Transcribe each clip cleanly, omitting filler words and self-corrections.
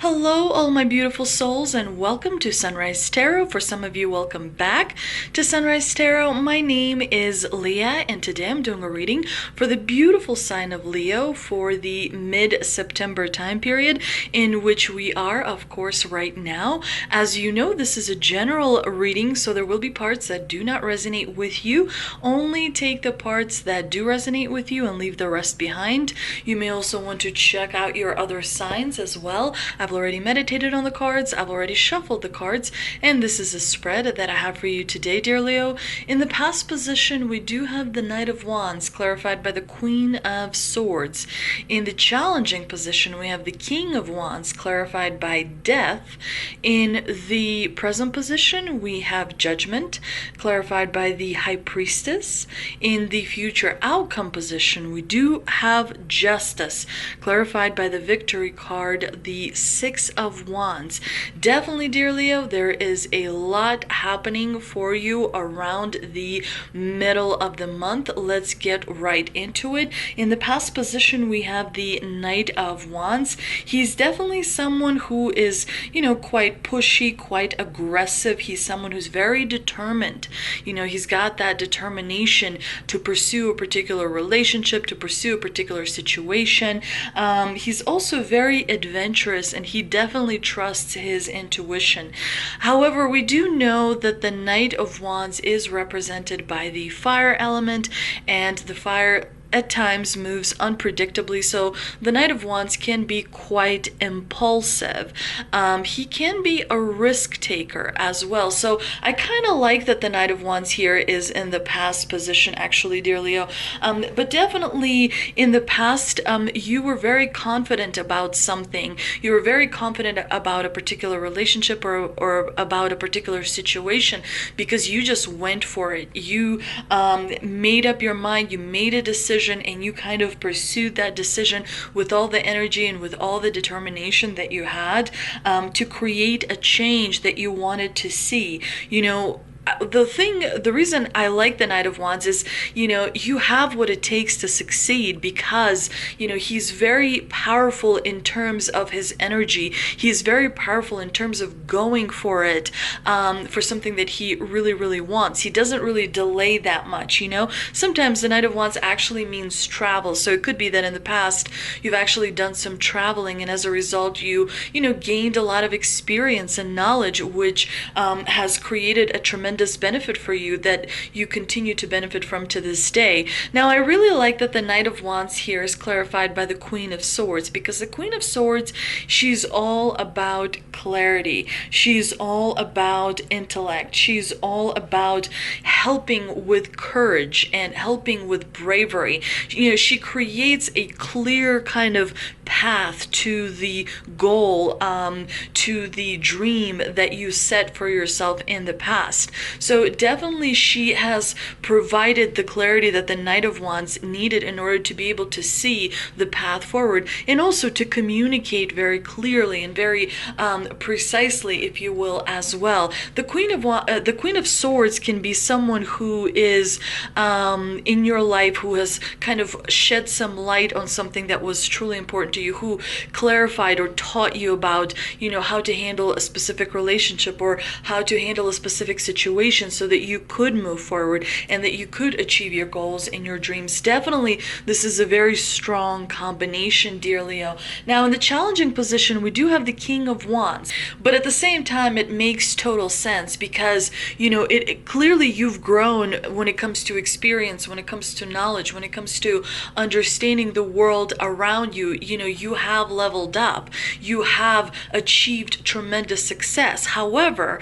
Hello, all my beautiful souls, and welcome to Sunrise Tarot. For some of you, welcome back to Sunrise Tarot. My name is Leah, and today I'm doing a reading for the beautiful sign of Leo for the mid-September time period in which we are, of course, right now. As you know, this is a general reading, so there will be parts that do not resonate with you. Only take the parts that do resonate with you and leave the rest behind. You may also want to check out your other signs as well. I've already meditated on the cards, I've already shuffled the cards, and this is a spread that I have for you today, dear Leo. In the past position, we do have the Knight of Wands, clarified by the Queen of Swords. In the challenging position, we have the King of Wands, clarified by Death. In the present position, we have Judgment, clarified by the High Priestess. In the future outcome position, we do have Justice, clarified by the Victory card, the Six of Wands. Definitely, dear Leo, there is a lot happening for you around the middle of the month. Let's get right into it. In the past position, we have the Knight of Wands. He's definitely someone who is, quite pushy, quite aggressive. He's someone who's very determined. He's got that determination to pursue a particular relationship, to pursue a particular situation. He's also very adventurous, and he definitely trusts his intuition. However, we do know that the Knight of Wands is represented by the fire element, and the fire at times moves unpredictably, so the Knight of Wands can be quite impulsive. He can be a risk taker as well, so I kind of like that the Knight of Wands here is in the past position, actually, dear Leo. But definitely in the past, you were very confident about something. You were very confident about a particular relationship or about a particular situation because you just went for it. You made up your mind, you made a decision, and you kind of pursued that decision with all the energy and with all the determination that you had to create a change that you wanted to see. The reason I like the Knight of Wands is, you have what it takes to succeed because, he's very powerful in terms of his energy. He's very powerful in terms of going for it, for something that he really, really wants. He doesn't really delay that much, Sometimes the Knight of Wands actually means travel. So it could be that in the past, you've actually done some traveling, and as a result, you gained a lot of experience and knowledge, which has created a tremendous benefit for you that you continue to benefit from to this day. Now, I really like that the Knight of Wands here is clarified by the Queen of Swords, because the Queen of Swords, she's all about clarity. She's all about intellect. She's all about helping with courage and helping with bravery. She creates a clear kind of path to the goal, to the dream that you set for yourself in the past. So definitely she has provided the clarity that the Knight of Wands needed in order to be able to see the path forward, and also to communicate very clearly and very precisely, if you will, as well. The Queen of Swords can be someone who is in your life, who has kind of shed some light on something that was truly important to you, who clarified or taught you about, how to handle a specific relationship or how to handle a specific situation so that you could move forward and that you could achieve your goals and your dreams. Definitely, this is a very strong combination, dear Leo. Now, in the challenging position, we do have the King of Wands, but at the same time, it makes total sense because, it clearly you've grown when it comes to experience, when it comes to knowledge, when it comes to understanding the world around you. You have leveled up. You have achieved tremendous success. However,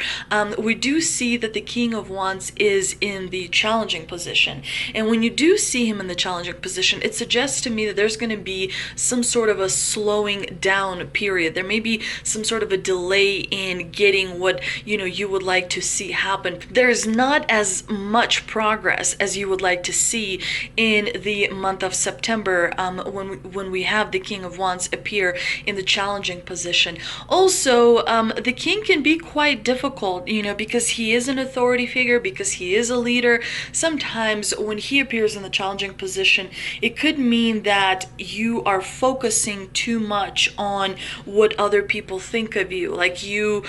we do see that the King of Wands is in the challenging position. And when you do see him in the challenging position, it suggests to me that there's going to be some sort of a slowing down period. There may be some sort of a delay in getting what, you would like to see happen. There's not as much progress as you would like to see in the month of September, when we have the King of Wands appear in the challenging position. Also, the King can be quite difficult, because he is in a authority figure, because he is a leader. Sometimes when he appears in the challenging position, it could mean that you are focusing too much on what other people think of you. Like you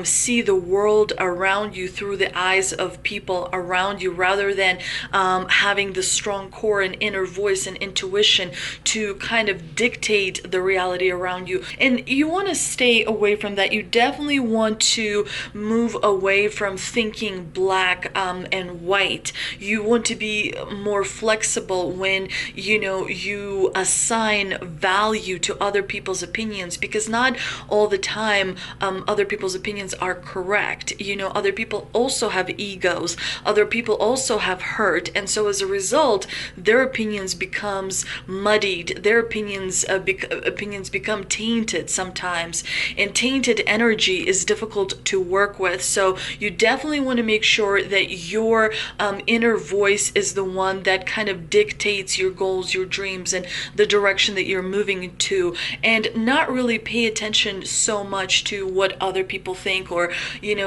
see the world around you through the eyes of people around you, rather than having the strong core and inner voice and intuition to kind of dictate the reality around you. And you want to stay away from that. You definitely want to move away from thinking black and white. You want to be more flexible when you assign value to other people's opinions, because not all the time other people's opinions are correct. Other people also have egos, other people also have hurt, and so as a result their opinions becomes muddied, their opinions become tainted sometimes, and tainted energy is difficult to work with. So you definitely want to make sure that your inner voice is the one that kind of dictates your goals, your dreams, and the direction that you're moving to, and not really pay attention so much to what other people think. Or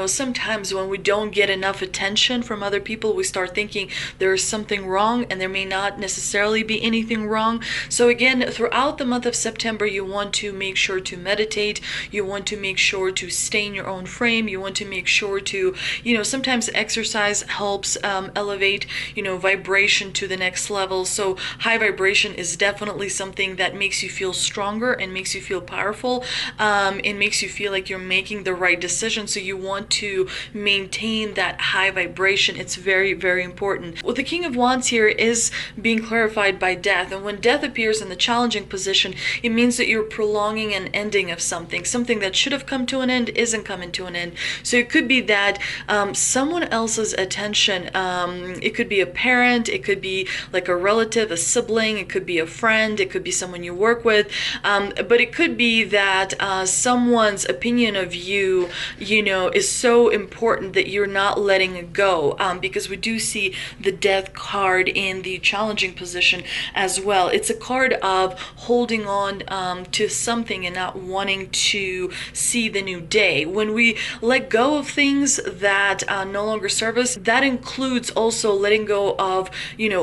sometimes when we don't get enough attention from other people, we start thinking there's something wrong, and there may not necessarily be anything wrong. So again, throughout the month of September, you want to make sure to meditate, you want to make sure to stay in your own frame, you want to make sure to sometimes exercise helps elevate vibration to the next level. So high vibration is definitely something that makes you feel stronger and makes you feel powerful, and makes you feel like you're making the right decision. So you want to maintain that high vibration. It's very, very important. Well, the King of Wands here is being clarified by death, and when death appears in the challenging position, it means that you're prolonging an ending of something that should have come to an end isn't coming to an end. So it could be that someone else's attention, it could be a parent, it could be like a relative, a sibling, it could be a friend, it could be someone you work with, but it could be that someone's opinion of you is so important that you're not letting it go, because we do see the death card in the challenging position as well. It's a card of holding on to something and not wanting to see the new day. When we let go of things that no longer serve us, that includes also letting go of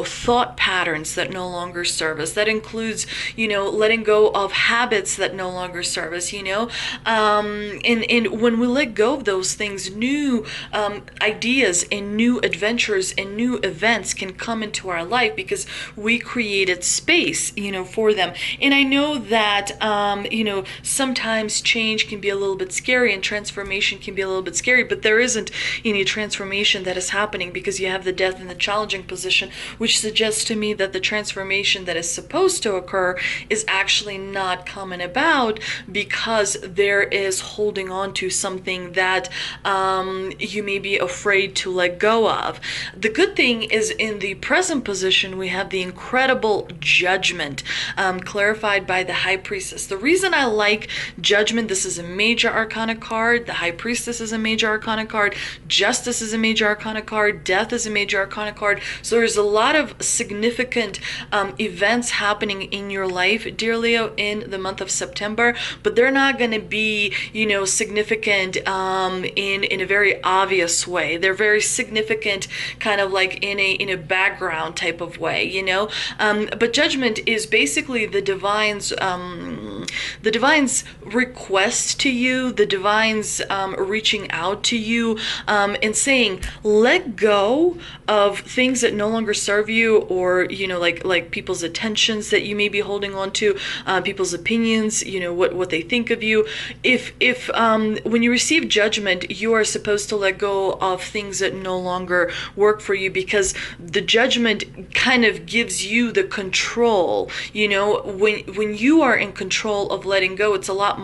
thought patterns that no longer serve us. That includes letting go of habits that no longer serve us. And when we let go of those things, new ideas and new adventures and new events can come into our life because we created space for them. And I know that sometimes change can be a little bit scary and transformation can be a little bit scary, but there isn't any transformation that is happening because you have the death in the challenging position, which suggests to me that the transformation that is supposed to occur is actually not coming about because there is holding on to something that you may be afraid to let go of. The good thing is in the present position, we have the incredible Judgment, clarified by the High Priestess. The reason I like Judgment, this is a major arcana card, the High Priestess is a major arcana card, Justice is a major arcana card, Death is a major arcana card. So there's a lot of significant events happening in your life, dear Leo, in the month of September, but they're not going to be significant in a very obvious way. They're very significant kind of like in a background type of way, but Judgment is basically the divine's request to you, the divine's reaching out to you and saying, let go of things that no longer serve you, or like people's attentions that you may be holding on to, people's opinions, what they think of you. If when you receive Judgment, you are supposed to let go of things that no longer work for you, because the Judgment kind of gives you the control. When you are in control of letting go, it's a lot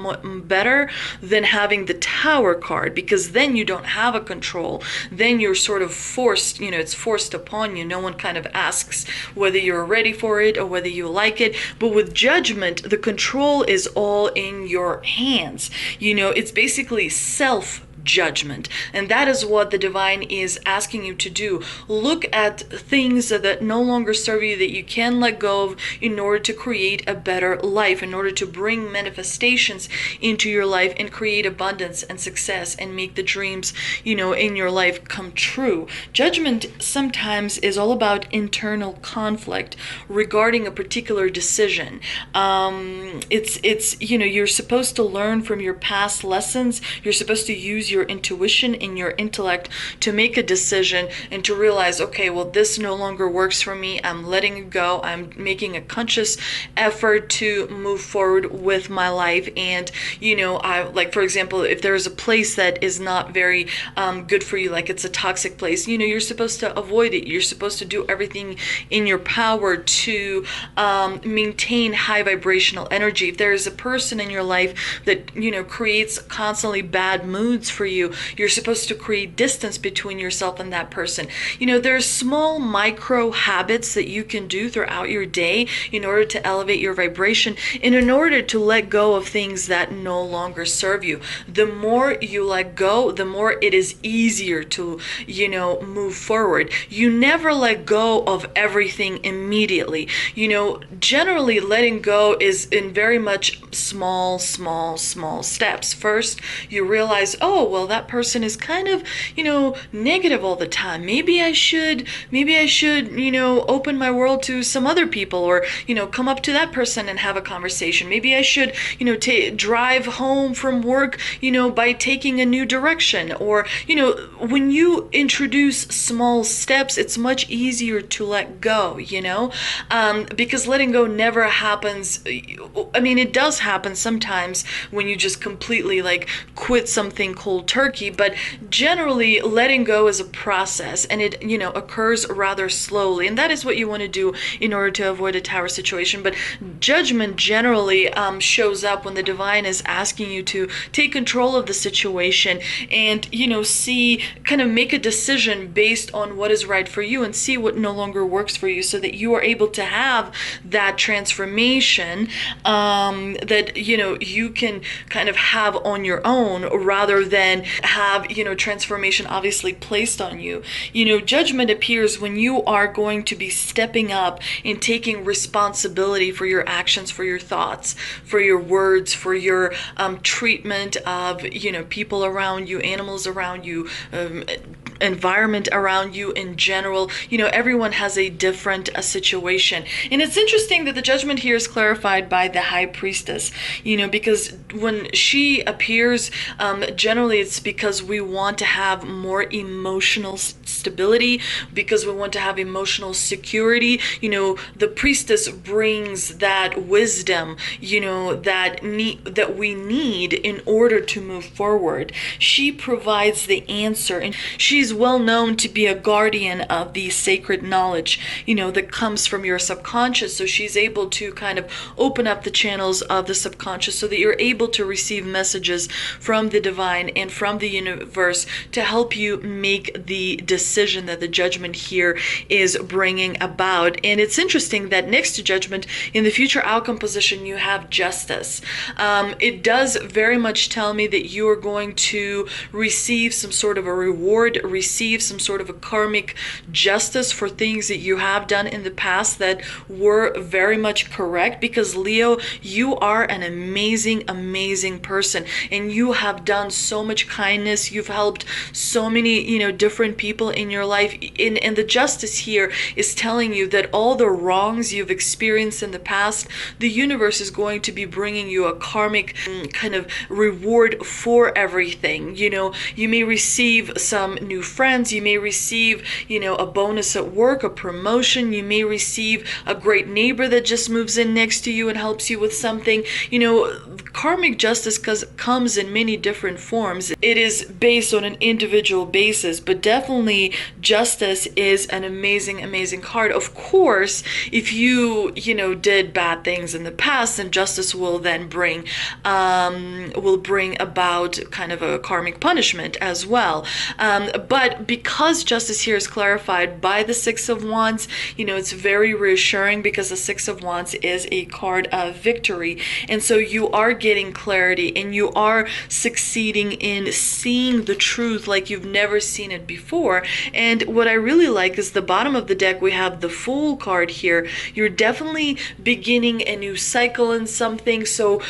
better than having the Tower card, because then you don't have a control. Then you're sort of forced, it's forced upon you. No one kind of asks whether you're ready for it or whether you like it. But with Judgment, the control is all in your hands. It's basically self judgment. And that is what the divine is asking you to do. Look at things that no longer serve you, that you can let go of in order to create a better life, in order to bring manifestations into your life and create abundance and success and make the dreams, in your life come true. Judgment sometimes is all about internal conflict regarding a particular decision. It's you're supposed to learn from your past lessons. You're supposed to use your intuition and your intellect to make a decision and to realize, okay, well, this no longer works for me. I'm letting it go. I'm making a conscious effort to move forward with my life. And for example, if there's a place that is not very good for you, like it's a toxic place, you're supposed to avoid it. You're supposed to do everything in your power to maintain high vibrational energy. If there is a person in your life that creates constantly bad moods for you, you're supposed to create distance between yourself and that person. There's small micro habits that you can do throughout your day in order to elevate your vibration and in order to let go of things that no longer serve you. The more you let go, the more it is easier to move forward. You never let go of everything immediately. Generally letting go is in very much small steps. First, you realize, oh, well, that person is kind of, negative all the time. Maybe I should, open my world to some other people, or, come up to that person and have a conversation. Maybe I should, drive home from work, by taking a new direction. Or, when you introduce small steps, it's much easier to let go, because letting go never happens. I mean, it does happen sometimes when you just completely quit something cold turkey, but generally letting go is a process, and it occurs rather slowly, and that is what you want to do in order to avoid a tower situation. But judgment generally shows up when the divine is asking you to take control of the situation and make a decision based on what is right for you and see what no longer works for you, so that you are able to have that transformation that you can kind of have on your own, rather than have transformation obviously placed on you. Judgment appears when you are going to be stepping up and taking responsibility for your actions, for your thoughts, for your words, for your treatment of people around you, animals around you, environment around you in general. Everyone has a different situation. And it's interesting that the judgment here is clarified by the high priestess, because when she appears, generally it's because we want to have more emotional stability, because we want to have emotional security. The priestess brings that wisdom, that we need in order to move forward. She provides the answer, and she's well known to be a guardian of the sacred knowledge, that comes from your subconscious. So she's able to kind of open up the channels of the subconscious so that you're able to receive messages from the divine and from the universe to help you make the decision that the judgment here is bringing about. And it's interesting that next to judgment, in the future outcome position, you have justice. It does very much tell me that you are going to receive some sort of a reward, receive some sort of a karmic justice for things that you have done in the past that were very much correct. Because Leo, you are an amazing person, and you have done so much kindness. You've helped so many different people in your life, and the justice here is telling you that all the wrongs you've experienced in the past, the universe is going to be bringing you a karmic kind of reward for everything. You may receive some new friends, you may receive a bonus at work, a promotion, you may receive a great neighbor that just moves in next to you and helps you with something. Karmic justice comes in many different forms. It is based on an individual basis, but definitely justice is an amazing card. Of course, if you did bad things in the past, then justice will then bring about kind of a karmic punishment as well. But But because justice here is clarified by the Six of Wands, it's very reassuring because the Six of Wands is a card of victory. And so you are getting clarity and you are succeeding in seeing the truth like you've never seen it before. And what I really like is the bottom of the deck, we have the Fool card here. You're definitely beginning a new cycle in something. So,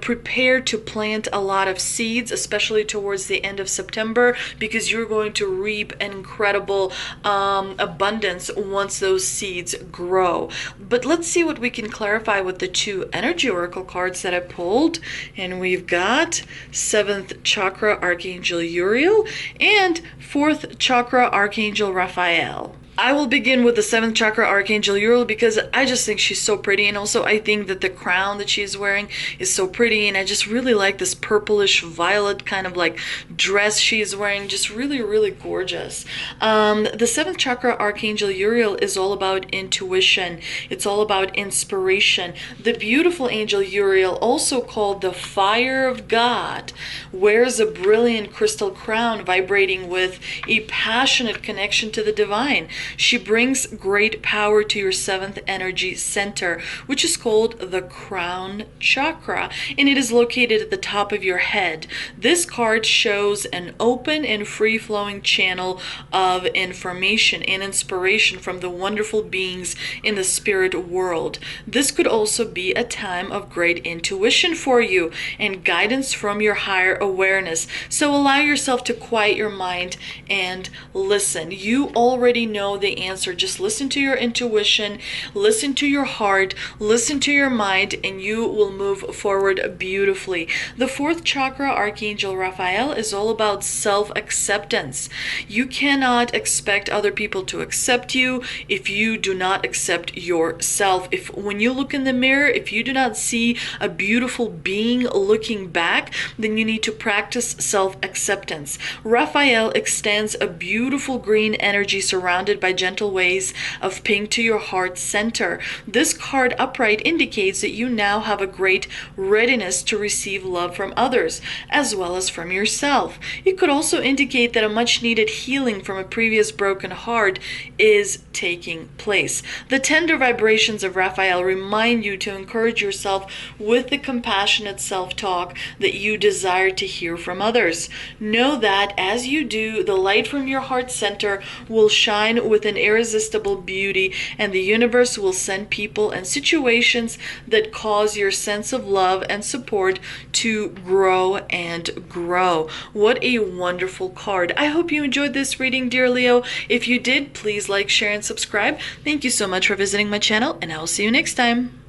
prepare to plant a lot of seeds, especially towards the end of September, because you're going to reap an incredible abundance once those seeds grow. But let's see what we can clarify with the two energy oracle cards that I pulled. And we've got Seventh Chakra Archangel Uriel and Fourth Chakra Archangel Raphael. I will begin with the Seventh Chakra Archangel Uriel because I just think she's so pretty, and also I think that the crown that she's wearing is so pretty, and I just really like this purplish violet kind of like dress she's wearing, just really, really gorgeous. The Seventh Chakra Archangel Uriel is all about intuition. It's all about inspiration. The beautiful angel Uriel, also called the Fire of God, wears a brilliant crystal crown vibrating with a passionate connection to the divine. She brings great power to your seventh energy center, which is called the Crown Chakra, and it is located at the top of your head. This card shows an open and free-flowing channel of information and inspiration from the wonderful beings in the spirit world. This could also be a time of great intuition for you and guidance from your higher awareness. So allow yourself to quiet your mind and listen. You already know the answer. Just listen to your intuition, listen to your heart, listen to your mind, and you will move forward beautifully. The Fourth Chakra Archangel Raphael is all about self-acceptance. You cannot expect other people to accept you if you do not accept yourself. If when you look in the mirror, if you do not see a beautiful being looking back, then you need to practice self-acceptance. Raphael extends a beautiful green energy surrounded by gentle waves of pink to your heart center. This card upright indicates that you now have a great readiness to receive love from others, as well as from yourself. It could also indicate that a much needed healing from a previous broken heart is taking place. The tender vibrations of Raphael remind you to encourage yourself with the compassionate self-talk that you desire to hear from others. Know that as you do, the light from your heart center will shine with an irresistible beauty, and the universe will send people and situations that cause your sense of love and support to grow and grow. What a wonderful card. I hope you enjoyed this reading, dear Leo. If you did, please like, share, and subscribe. Thank you so much for visiting my channel, and I will see you next time.